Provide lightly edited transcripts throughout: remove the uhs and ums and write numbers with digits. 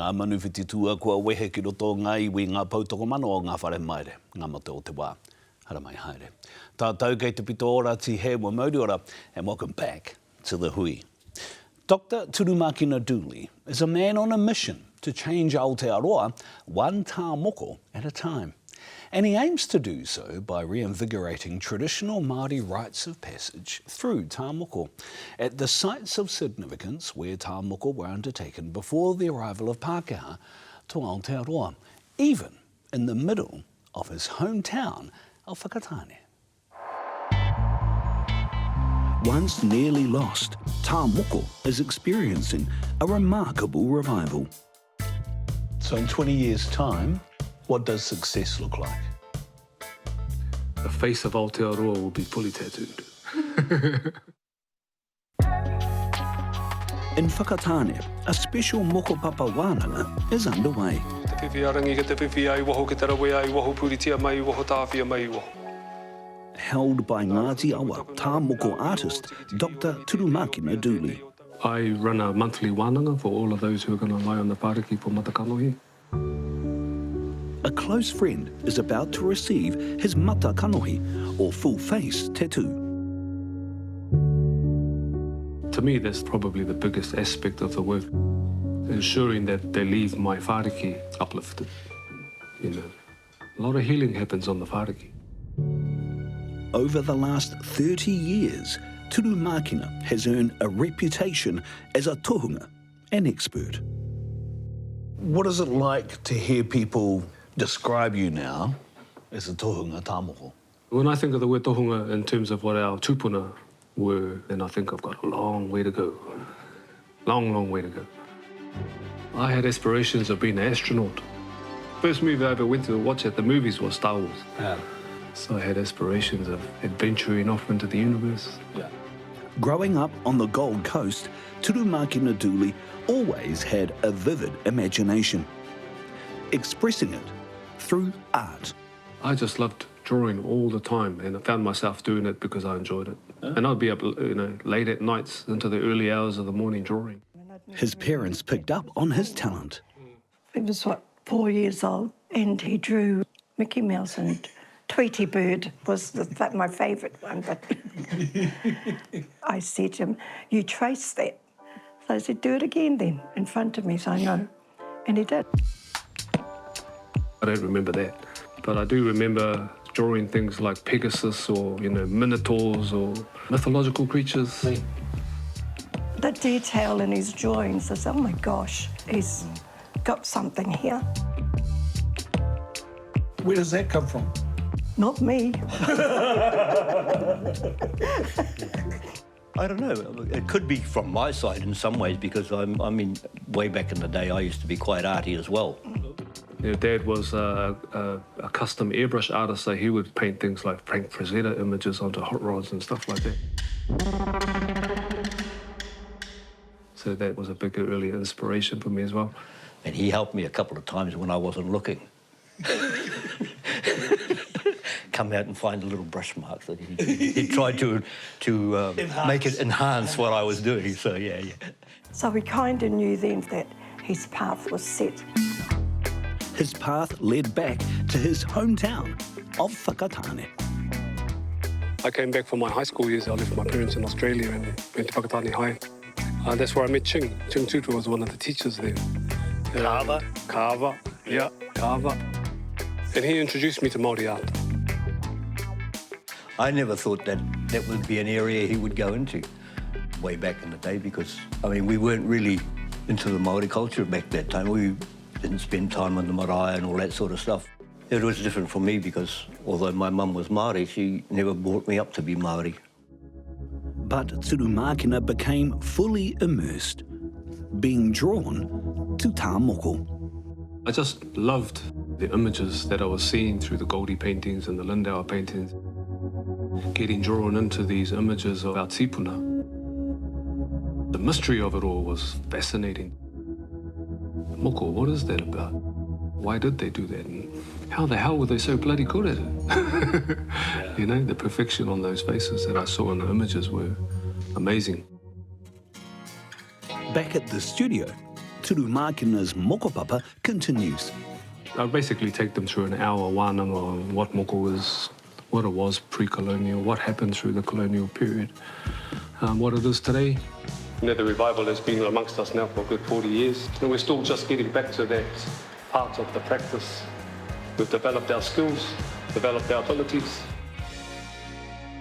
Ngā manuwhiti tua kua wehe ki roto ngā iwi ngā pautoko mano o ngā whare maere, ngā mate o te wā. Hara mai haere. Tātou kei te pito ora, Te Whare Wānanga, and welcome back to the hui. Dr Turumakina Duley is a man on a mission to change Aotearoa one Ta Moko at a time. And he aims to do so by reinvigorating traditional Māori rites of passage through Ta Moko at the sites of significance where Ta Moko were undertaken before the arrival of Pākehā to Aotearoa, even in the middle of his hometown of Whakatāne. Once nearly lost, Ta Moko is experiencing a remarkable revival. So in 20 years' time, what does success look like? The face of Aotearoa will be fully tattooed. In Whakatāne, a special mokopapa wānanga is underway. Te Whare ke te whiwhi ai waho ke tarawea ai waho pūtea mai waho tāwhia mai waho. Held by Ngāti Awa Ta Moko artist, Dr Turumakina Duley. I run a monthly wānanga for all of those who are going to lie on the pāriki for matakanohi. A close friend is about to receive his mata kanohi, or full face tattoo. To me, that's probably the biggest aspect of the work, ensuring that they leave my whāriki uplifted. You know, a lot of healing happens on the whāriki. Over the last 30 years, Turumakina has earned a reputation as a tohunga, an expert. What is it like to hear people describe you now as a tohunga Ta Moko? When I think of the word tohunga in terms of what our tupuna were, then I think I've got a long way to go. Long, long way to go. I had aspirations of being an astronaut. First movie I ever went to watch at the movies was Star Wars. Yeah. So I had aspirations of adventuring off into the universe. Yeah. Growing up on the Gold Coast, Turumakina Duley always had a vivid imagination, expressing it through art. I just loved drawing all the time, and I found myself doing it because I enjoyed it. Yeah. And I'd be up, late at nights into the early hours of the morning drawing. His parents picked up on his talent. He was, 4 years old, and he drew Mickey Mouse and Tweety Bird was my favourite one, but I said to him, you trace that. So I said, do it again then, in front of me, so I know. And he did. I don't remember that, but I do remember drawing things like Pegasus or, minotaurs or mythological creatures. The detail in his drawings is, oh my gosh, he's got something here. Where does that come from? Not me. I don't know. It could be from my side in some ways because I mean, way back in the day, I used to be quite arty as well. Dad was a custom airbrush artist, so he would paint things like Frank Frazetta images onto hot rods and stuff like that. So that was a big early inspiration for me as well. And he helped me a couple of times when I wasn't looking. Come out and find the little brush marks that he tried to make it enhance what I was doing. So yeah. So we kind of knew then that his path was set. His path led back to his hometown of Whakatāne. I came back from my high school years. I left my parents in Australia and went to Whakatāne High. That's where I met Ching. Ching Tutu was one of the teachers there. Carver. Yeah, Carver. And he introduced me to Māori art. I never thought that would be an area he would go into way back in the day because, we weren't really into the Māori culture back that time. We didn't spend time on the marae and all that sort of stuff. It was different for me because although my mum was Māori, she never brought me up to be Māori. But Turumakina became fully immersed, being drawn to Ta Moko. I just loved the images that I was seeing through the Goldie paintings and the Lindauer paintings. Getting drawn into these images of our tipuna. The mystery of it all was fascinating. Moko, what is that about? Why did they do that? And how the hell were they so bloody good at it? The perfection on those faces that I saw in the images were amazing. Back at the studio, Turumakina's mokopapa continues. I basically take them through an hour wānanga on what moko is, what it was pre-colonial, what happened through the colonial period, what it is today. You know, the revival has been amongst us now for a good 40 years, and we're still just getting back to that part of the practice. We've developed our skills, developed our abilities.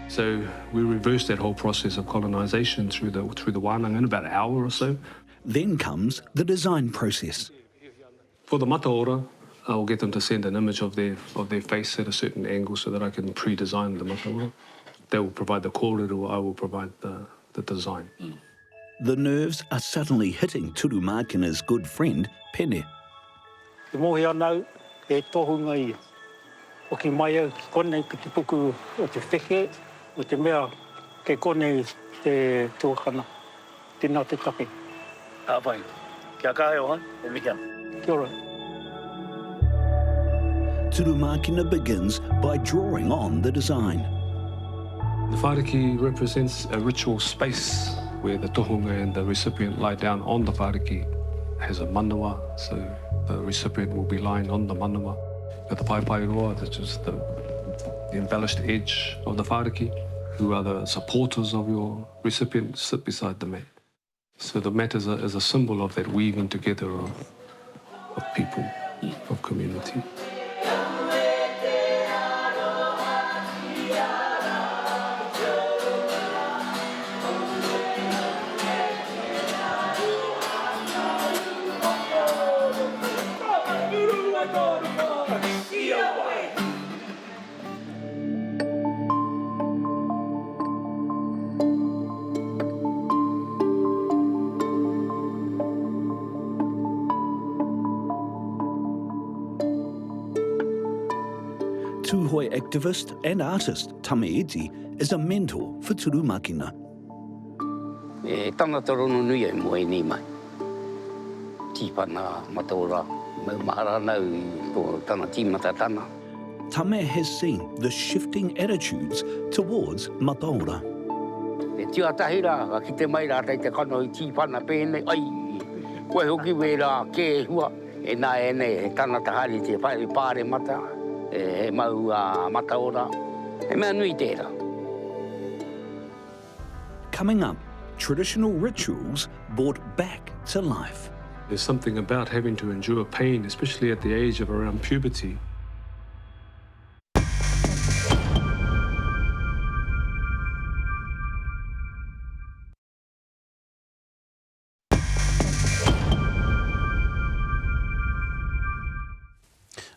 So we reversed that whole process of colonisation through the wānanga in about an hour or so. Then comes the design process. For the mataora, I'll get them to send an image of their face at a certain angle so that I can pre-design the mataora. They will provide the kōrero, I will provide the design. The nerves are suddenly hitting Turumakina's good friend, Pene. Te mohi anau, e tohunga ia. O ki mai au, konei ki te puku o te wheke, o te mea, ke konei te tuakana. Tēnā te take. Awhai, kia kahe o hai, e mikia. Kia ora. Turumakina begins by drawing on the design. The whāriki represents a ritual space where the tohunga and the recipient lie down on the whāriki. It has a manawa, so the recipient will be lying on the manawa. Got the pai roa, that's just the embellished edge of the whāriki, who are the supporters of your recipient, sit beside the mat. So the mat is a symbol of that weaving together of people, of community. Tūhoe activist and artist Tama Iti is a mentor for Turumakina. E tana torono nui e moe ni mai. Tīpana mataora, mahara nau I tō tana tīmata tana. Tama has seen the shifting attitudes towards mataora. E tia tahira, ka ki te mai rā tei te kano I tīpana pēne, ai, koe hoki wera ke hua, e nā e nei, he tana tahari te whai pāre mata. E mau a mataora, e mea nui tērā. Coming up, traditional rituals brought back to life. There's something about having to endure pain, especially at the age of around puberty.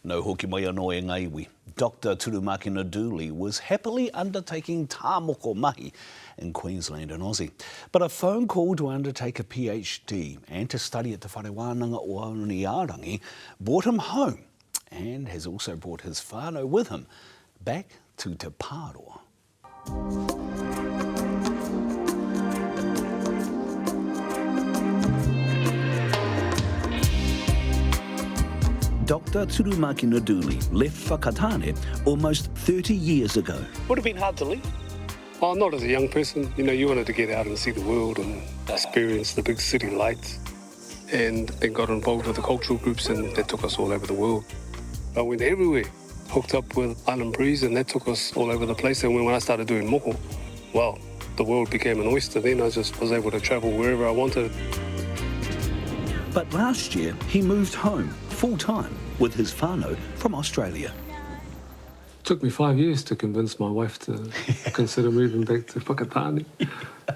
No hoki mai anō e ngaiwi. Dr Turumakina Duley was happily undertaking Ta Moko mahi in Queensland and Aussie. But a phone call to undertake a PhD and to study at Te Whare Wānanga o Awanuiārangi brought him home and has also brought his whānau with him back to Te Pāroa. Dr Turumakina Duley left Whakatāne almost 30 years ago. Would have been hard to leave. Oh, not as a young person. You know, you wanted to get out and see the world and experience the big city lights. And then got involved with the cultural groups and that took us all over the world. I went everywhere, hooked up with Island Breeze and that took us all over the place. And when I started doing moko, well, the world became an oyster. Then I just was able to travel wherever I wanted. But last year, he moved home full-time with his whānau from Australia. It took me 5 years to convince my wife to consider moving back to Whakatāne.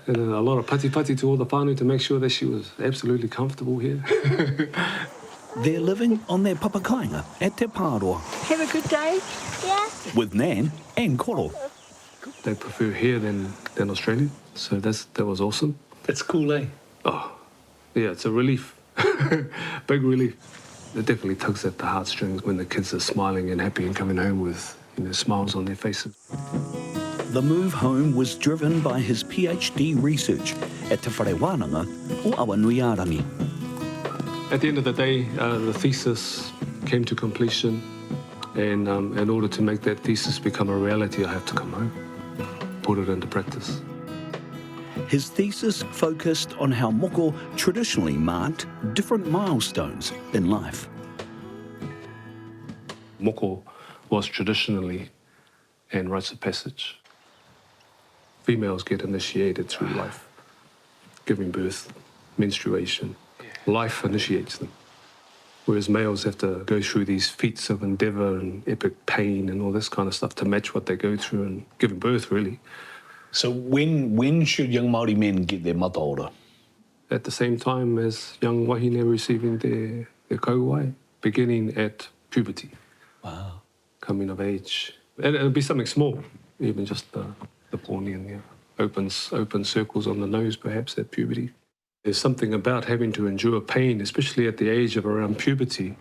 And a lot of pati to all the whānau to make sure that she was absolutely comfortable here. They're living on their papakainga at Te Pāroa. Have a good day. Yeah. With Nan and Koro. They prefer here than Australia, so that was awesome. It's cool, eh? Oh, yeah, it's a relief. Big relief. It definitely tugs at the heartstrings when the kids are smiling and happy and coming home with smiles on their faces. The move home was driven by his PhD research at Te Whare Wānanga o Awanuiārangi. At the end of the day, the thesis came to completion, and in order to make that thesis become a reality, I have to come home, put it into practice. His thesis focused on how moko traditionally marked different milestones in life. Moko was traditionally and rites of passage. Females get initiated through life, giving birth, menstruation. Life initiates them. Whereas males have to go through these feats of endeavour and epic pain and all this kind of stuff to match what they go through and giving birth, really. So when should young Māori men get their mataora? At the same time as young wahine receiving their kauai, beginning at puberty. Wow. Coming of age. And it'll be something small, even just the pawni and the open circles on the nose, perhaps, at puberty. There's something about having to endure pain, especially at the age of around puberty,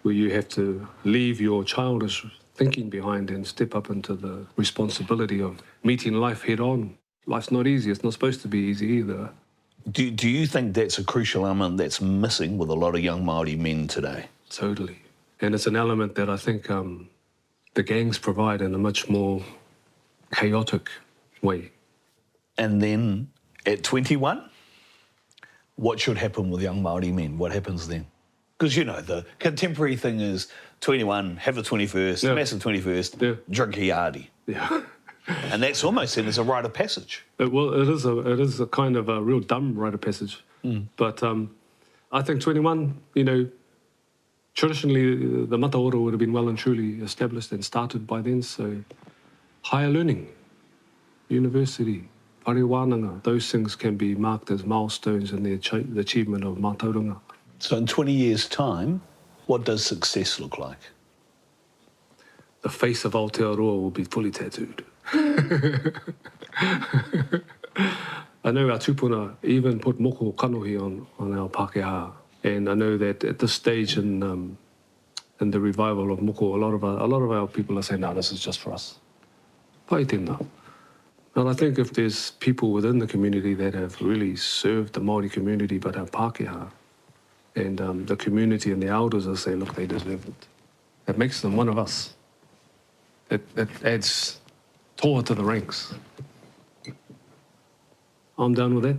where you have to leave your childish thinking behind and step up into the responsibility of meeting life head on. Life's not easy. It's not supposed to be easy either. Do you think that's a crucial element that's missing with a lot of young Māori men today? Totally. And it's an element that I think the gangs provide in a much more chaotic way. And then at 21, what should happen with young Māori men? What happens then? Because, you know, the contemporary thing is 21, have a 21st, massive 21st, drink hiari. Yeah. And that's almost seen as a rite of passage. It is a kind of a real dumb rite of passage. But I think 21, you know, traditionally the mataora would have been well and truly established and started by then, so higher learning, university, Whare Wānanga, those things can be marked as milestones in the achievement of mātauranga. So in 20 years' time, what does success look like? The face of Aotearoa will be fully tattooed. I know our tūpuna even put moko kanohi on our Pākehā, and I know that at this stage in the revival of moko, a lot of our people are saying, "No, this is just for us." Pai tēnā. And I think if there's people within the community that have really served the Māori community but have Pākehā, and the community and the elders will say, look, they deserve it. It makes them one of us. It adds toa to the ranks. I'm down with that.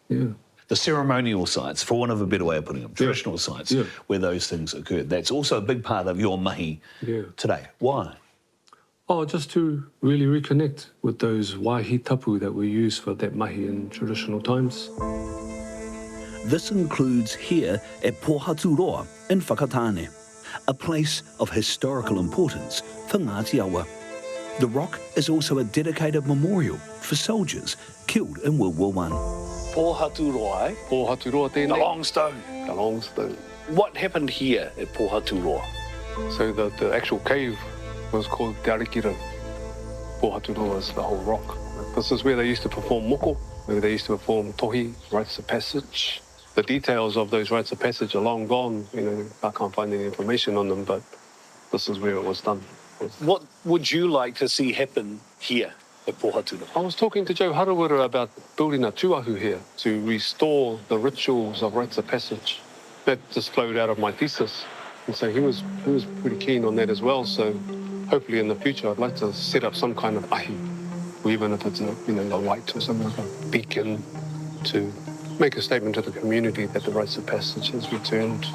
Yeah. The ceremonial sites, for want of a better way of putting it, traditional sites where those things occurred. That's also a big part of your mahi today. Why? Oh, just to really reconnect with those waihi tapu that we use for that mahi in traditional times. This includes here at Pōhaturoa in Whakatāne, a place of historical importance for Ngāti Awa. The rock is also a dedicated memorial for soldiers killed in World War I. Pōhaturoa, eh? Pōhaturoa tēnei. The long stone. The long stone. What happened here at Pōhaturoa? So the actual cave was called Te Arikira. Pōhaturoa is the whole rock. This is where they used to perform moko, where they used to perform tohi, rites of passage. The details of those rites of passage are long gone. You know, I can't find any information on them, but this is where it was done. What would you like to see happen here at Pōhaturoa? I was talking to Joe Harawira about building a tuahu here to restore the rituals of rites of passage. That just flowed out of my thesis. And so he was pretty keen on that as well. So hopefully in the future I'd like to set up some kind of ahi, or even if it's a light or something like a beacon, to make a statement to the community that the rites of passage has returned to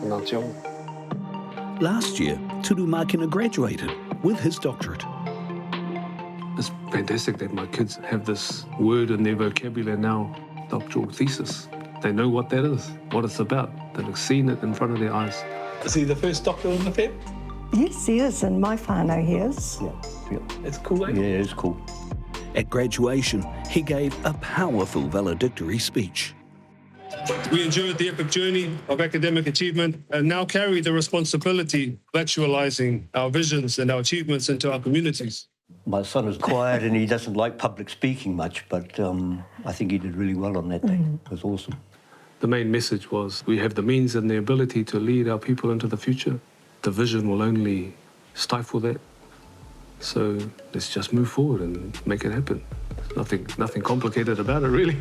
Ngāti Awa. Last year, Turumakina graduated with his doctorate. It's fantastic that my kids have this word in their vocabulary now, doctoral thesis. They know what that is, what it's about. They've seen it in front of their eyes. Is he the first doctor in the fam? Yes, he is. In my whānau, he is. Yeah. It's cool, eh? Yeah, it's cool. At graduation, he gave a powerful valedictory speech. We endured the epic journey of academic achievement and now carry the responsibility of actualising our visions and our achievements into our communities. My son is quiet and he doesn't like public speaking much, but I think he did really well on that day. It was awesome. The main message was we have the means and the ability to lead our people into the future. Division will only stifle that. So let's just move forward and make it happen. Nothing complicated about it, really.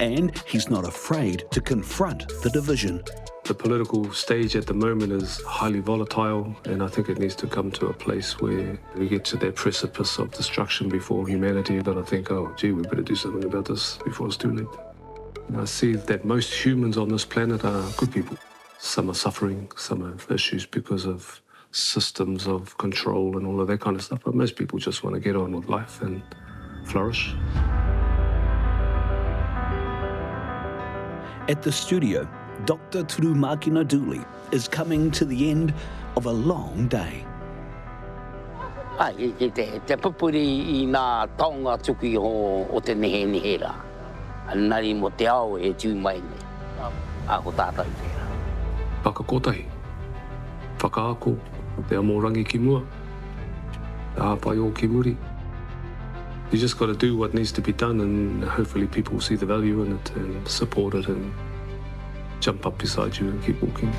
And he's not afraid to confront the division. The political stage at the moment is highly volatile, and I think it needs to come to a place where we get to that precipice of destruction before humanity. But I think, oh, gee, we better do something about this before it's too late. And I see that most humans on this planet are good people. Some are suffering, some have issues because of systems of control and all of that kind of stuff, but most people just want to get on with life and flourish. At the studio, Dr Turumakina Duley is coming to the end of a long day. Te pupuri I nā taonga tuki o te nehe rā. Nari mo te ao e tū mai nei. Ako tātai tērā. Whakakotahi, whakaako, te amorangi ki mua, te hāpai o ki muri. You just got to do what needs to be done, and hopefully people will see the value in it and support it and jump up beside you and keep walking.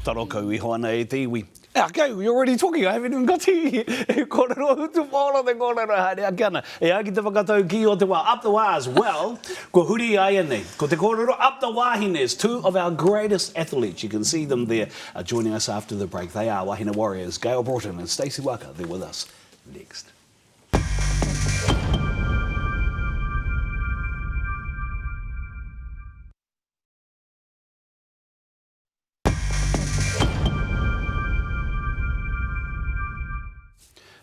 Ta Moko I hoana e te iwi. Okay, you're already talking. I haven't even got to you. Kōrero hutu whāora te kōrero haere ake ana. E aki te whakatau ki o te wā. Up the wā as well. Ko huri ai anei. Ko te kōrero up the wāhines. Two of our greatest athletes. You can see them there joining us after the break. They are Wahine Warriors, Gayle Broughton and Stacey Waaka. They're with us next.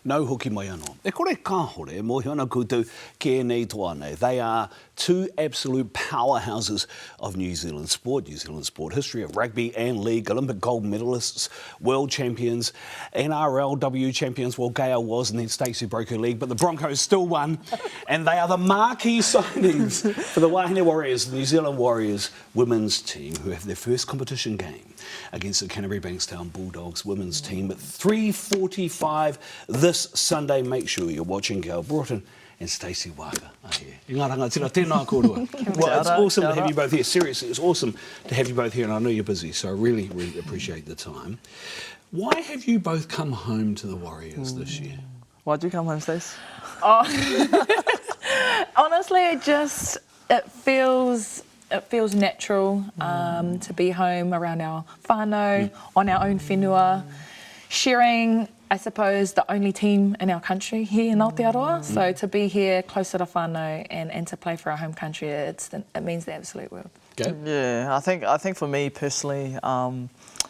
No hoki mai anō. E kore kāhore, mohi ana koutou ke nei toa nei. They are two absolute powerhouses of New Zealand sport history, of rugby and league, Olympic gold medalists, world champions, NRLW champions. Well, Gayle was, and then Stacey broke her leg, but the Broncos still won. And they are the marquee signings for the Wahine Warriors, the New Zealand Warriors women's team, who have their first competition game against the Canterbury Bankstown Bulldogs women's team at 3:45 this Sunday. Make sure you're watching. Gayle Broughton and Stacey Waaka are here. I ngā rangatira, tēnā kōrua. Well, it's awesome to have you both here. Seriously, it's awesome to have you both here, and I know you're busy, so I really, really appreciate the time. Why have you both come home to the Warriors this year? Why'd you come home, Stacey? Oh, honestly, it feels natural to be home around our whānau, on our own whenua, sharing, I suppose, the only team in our country here in Aotearoa. So to be here closer to whānau and to play for our home country, it means the absolute world. Okay. Yeah, I think for me personally,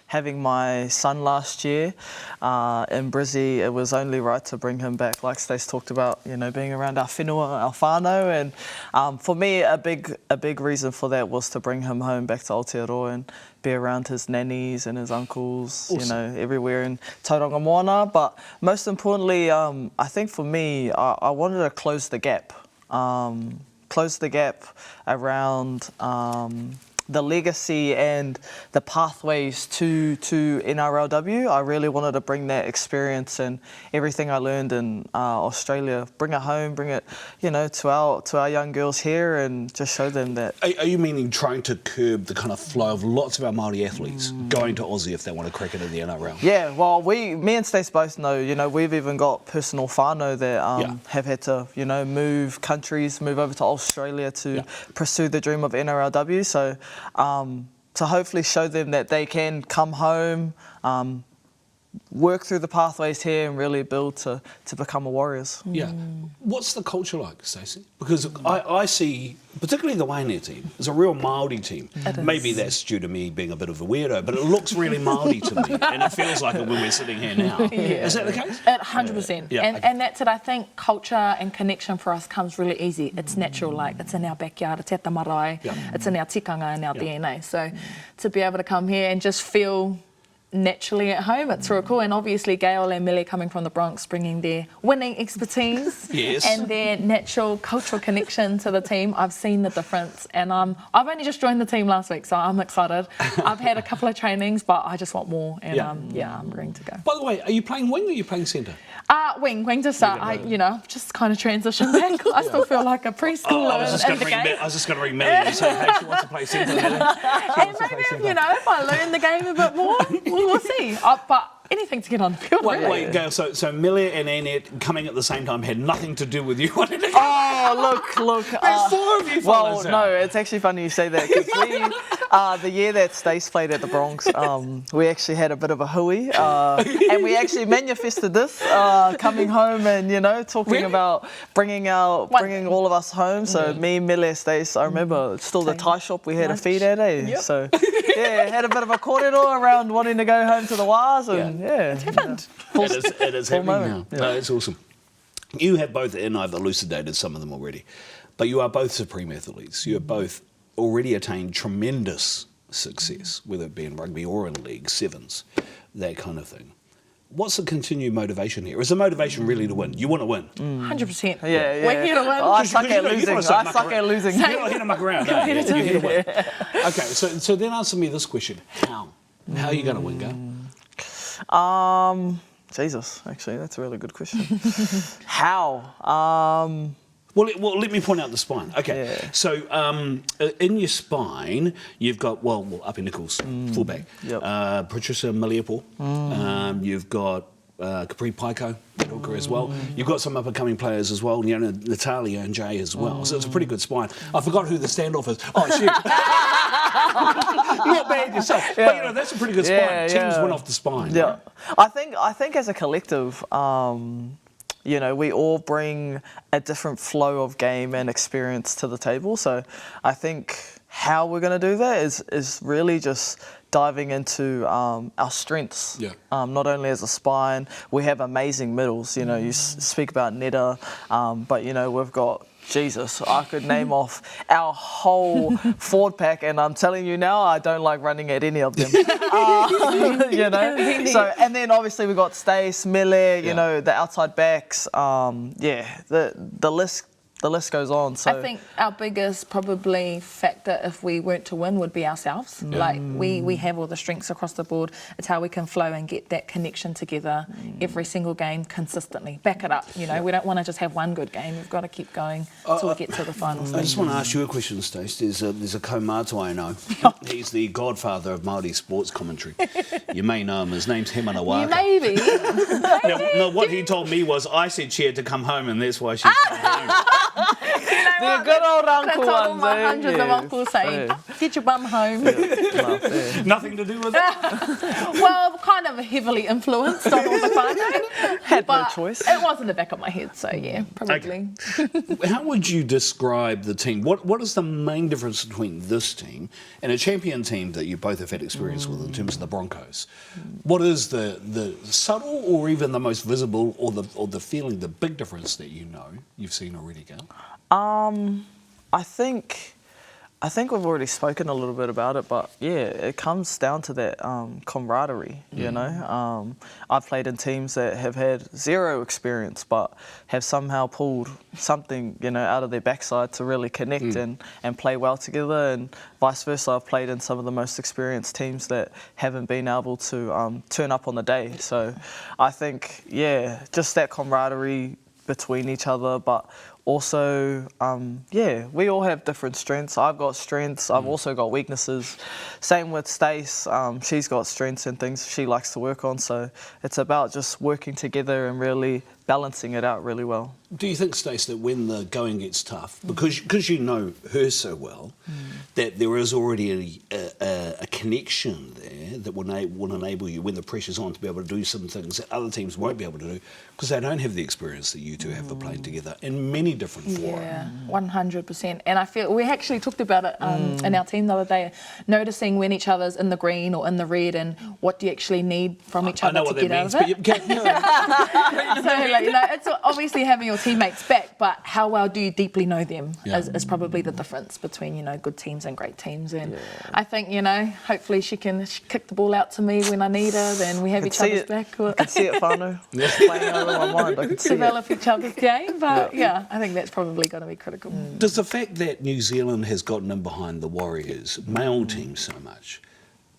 having my son last year in Brizzy, it was only right to bring him back, like Stacey talked about, you know, being around our whenua, our whānau, and for me a big reason for that was to bring him home back to Aotearoa and be around his nannies and his uncles, awesome. You know, everywhere in Tauranga Moana. But most importantly, I think for me, I wanted to close the gap around the legacy and the pathways to NRLW. I really wanted to bring that experience and everything I learned in Australia, bring it home, bring it, you know, to our young girls here, and just show them that. Are you meaning trying to curb the kind of flow of lots of our Māori athletes going to Aussie if they want to cricket in the NRL? Yeah, well, me and Stacey both know, you know, we've even got personal whānau that have had to, you know, move over to Australia to pursue the dream of NRLW. So to hopefully show them that they can come home, work through the pathways here and really build to become a Warriors. Yeah. What's the culture like, Stacey? Because I see, particularly the Wainia team, is a real Māori team. Maybe that's due to me being a bit of a weirdo, but it looks really Māori to me, and it feels like it when we're sitting here now. Is that the case? 100%. Yeah. And that's it. I think culture and connection for us comes really easy. It's natural, like it's in our backyard, it's at the marae, it's in our tikanga and our DNA. So to be able to come here and just feel naturally at home, it's real cool. And obviously Gayle and Millie coming from the Bronx, bringing their winning expertise and their natural cultural connection to the team. I've seen the difference, and I've only just joined the team last week, so I'm excited. I've had a couple of trainings, but I just want more, and I'm ready to go. By the way, are you playing wing or are you playing centre? Wing to start. I've just kind of transitioned back. I still feel like a preschooler. I was just going to ring Millie and say, hey, she wants to play centre. And maybe, if I learn the game a bit more, we'll see. But anything to get on the field. Wait, Gayle, so Millie and Annette coming at the same time had nothing to do with you. Oh, look. There's 4 of you fellas. Well, no, it's actually funny you say that, because the year that Stacey played at the Bronx, we actually had a bit of a hui, and we actually manifested this, coming home and, you know, talking about bringing all of us home. So me, Millie, Stacey, I remember still the Thai shop we had a feed at, Yep. So, yeah, had a bit of a corridor around wanting to go home to the Wās, and It's happened. It is happening now. Yeah. No, it's awesome. You have both, and I've elucidated some of them already, but you are both supreme athletes. You have both already attained tremendous success, whether it be in rugby or in league, sevens, that kind of thing. What's the continued motivation here? Is the motivation really to win? You want to win? 100%. Yeah. We're here to win. I suck at losing. You I suck at losing. You're not here to muck around. No, you're here to win. Okay, so then answer me this question. How? How are you going to win, Gayle? Jesus, actually, that's a really good question. How? Well, let me point out the spine. Okay, so in your spine, you've got, Uppy Nichols, fullback. Yep. Patricia Maliapo. You've got Capri Paiko, hooker as well. You've got some up-and-coming players as well, you know, Natalia and Jay as well. So it's a pretty good spine. I forgot who the standoff is. Oh, shit. Not bad yourself. Yeah. But, you know, that's a pretty good spine. Yeah, Teams yeah. win off the spine. Yeah, Right? I think as a collective, you know, we all bring a different flow of game and experience to the table. So I think how we're going to do that is really just diving into our strengths. Yeah. Not only as a spine, we have amazing middles. You know, you speak about Netta, but you know, we've got, Jesus, I could name off our whole forward pack, and I'm telling you now, I don't like running at any of them. You know, so, and then obviously we got Stace, Mille, you know, the outside backs. The list goes on. So I think our biggest probably factor if we weren't to win would be ourselves. Like we have all the strengths across the board. It's how we can flow and get that connection together every single game consistently. Back it up, you know. We don't want to just have one good game. We've got to keep going until we get to the final stage. I just want to ask you a question, Stace. There's a kaumātua I know. He's the godfather of Māori sports commentary. You may know him. His name's Hemana Waaka. Maybe. No, what he told me was, I said she had to come home, and that's why she's come home. they're good old uncle That's all ones. my hundreds of uncles saying, get your bum home. Nothing to do with it? Well, kind of heavily influenced on all the whānau. Had no But choice. It was in the back of my head, so yeah, probably. How would you describe the team? What is the main difference between this team and a champion team that you both have had experience with in terms of the Broncos? What is the subtle or even the most visible or the feeling, the big difference that you've seen already, Gayle? I think we've already spoken a little bit about it, but yeah, it comes down to that camaraderie, you know. I've played in teams that have had zero experience but have somehow pulled something, you know, out of their backside to really connect and play well together, and vice versa. I've played in some of the most experienced teams that haven't been able to turn up on the day. So I think, yeah, just that camaraderie between each other, but also, we all have different strengths. I've got strengths, I've also got weaknesses. Same with Stace, she's got strengths and things she likes to work on, so it's about just working together and really balancing it out really well. Do you think, Stace, that when the going gets tough, because you know her so well, that there is already a connection there that will enable you, when the pressure's on, to be able to do some things that other teams won't be able to do because they don't have the experience that you two have of playing together in many different forums? Yeah, 100%. And I feel we actually talked about it in our team the other day, noticing when each other's in the green or in the red and what do you actually need from each other to get out of it. So, like, you know, it's obviously having your teammates back, but how well do you deeply know them is probably the difference between, you know, good teams and great teams. And I think, you know, hopefully she kick the ball out to me when I need her, then we have each other's back. I can see it, whānau. Playing over my mind, I can see develop each other's game, but yeah, I think that's probably going to be critical. Does the fact that New Zealand has gotten in behind the Warriors male team so much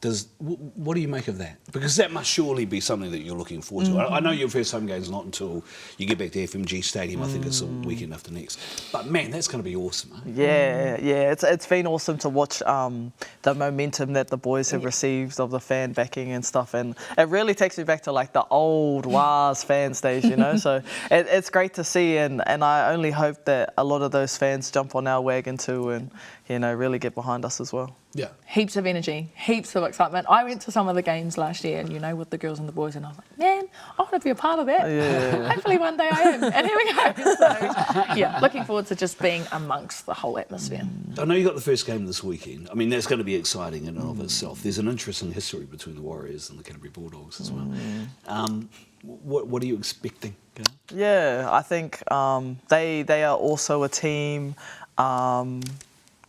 What do you make of that? Because that must surely be something that you're looking forward to. I know your first home game is not until you get back to FMG Stadium. I think it's the weekend after next. But man, that's going to be awesome. Eh? Yeah. It's been awesome to watch the momentum that the boys have received of the fan backing and stuff, and it really takes me back to like the old WAS fan stage, you know. So it's great to see, and I only hope that a lot of those fans jump on our wagon too, and really get behind us as well. Yeah. Heaps of energy, heaps of excitement. I went to some of the games last year, with the girls and the boys, and I was like, man, I want to be a part of that. Yeah. Hopefully one day I am. And here we go. So, looking forward to just being amongst the whole atmosphere. I know you got the first game this weekend. I mean, that's going to be exciting in and of itself. There's an interesting history between the Warriors and the Canterbury Bulldogs as well. What are you expecting? Yeah, I think they are also a team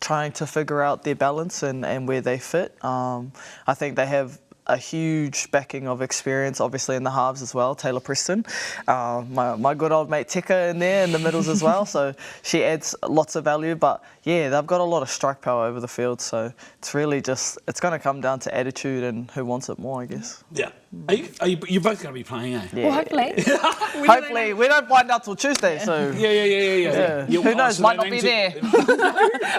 trying to figure out their balance and where they fit. I think they have a huge backing of experience, obviously in the halves as well. Taylor Preston, my good old mate Tika in there in the middles as well. So she adds lots of value. But yeah, they've got a lot of strike power over the field. So it's really it's going to come down to attitude and who wants it more, I guess. Yeah. You're both going to be playing, eh? Yeah. Well, hopefully. Hopefully. We don't find out till Tuesday, so... Yeah. Who knows? Might not be there.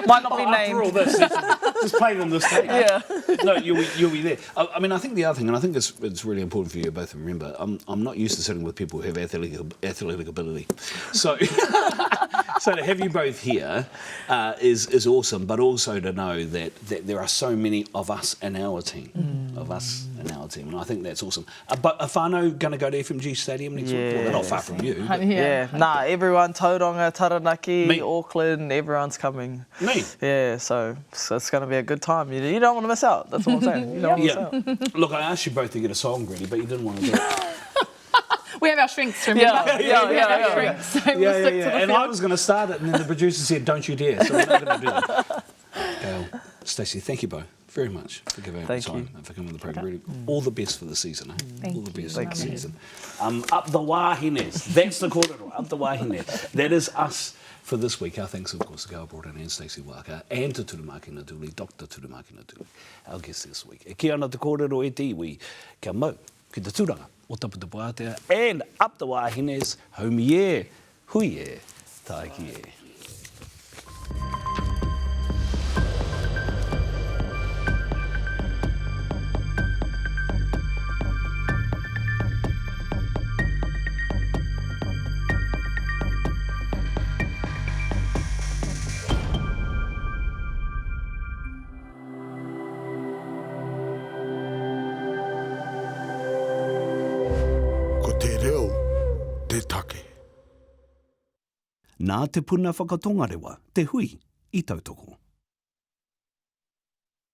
Might not be named. After all this, just playing on this day. Yeah. No, you'll be there. I mean, I think the other thing, and I think it's really important for you both to remember, I'm not used to sitting with people who have athletic ability. So... So to have you both here is awesome, but also to know that there are so many of us in our team, and I think that's awesome. But are whānau going to go to FMG Stadium next week? Well, they're not far from you. Nah, everyone, Tauranga, Taranaki, Auckland, everyone's coming. Me? Yeah, so it's going to be a good time. You don't want to miss out, that's what I'm saying. You don't want to miss out. Look, I asked you both to get a song ready, but you didn't want to do it. We have our shrinks, remember? We have our shrinks, so we'll stick to the And field. I was going to start it, and then the producer said, don't you dare, so we're not going to do that. Gayle, Stacey, thank you both very much for giving up time and for coming on the program. Really, all the best for the season, eh? All the best for the season. Up the wāhines, that's the kōrero, up the wāhine. That is us for this week. Our thanks, of course, to Gayle, Broughton and Stacey Waaka, and to Turumakina Duley, Dr Turumakina Duley, our guest this week. E kia ana te kōrero e tiwi, kia mau, ki te tūranga, o tapu te pātea, and up the wāhines, haumi e, hui e, tāiki e. Nā te puna whakatongarewa, te hui, I tautoko.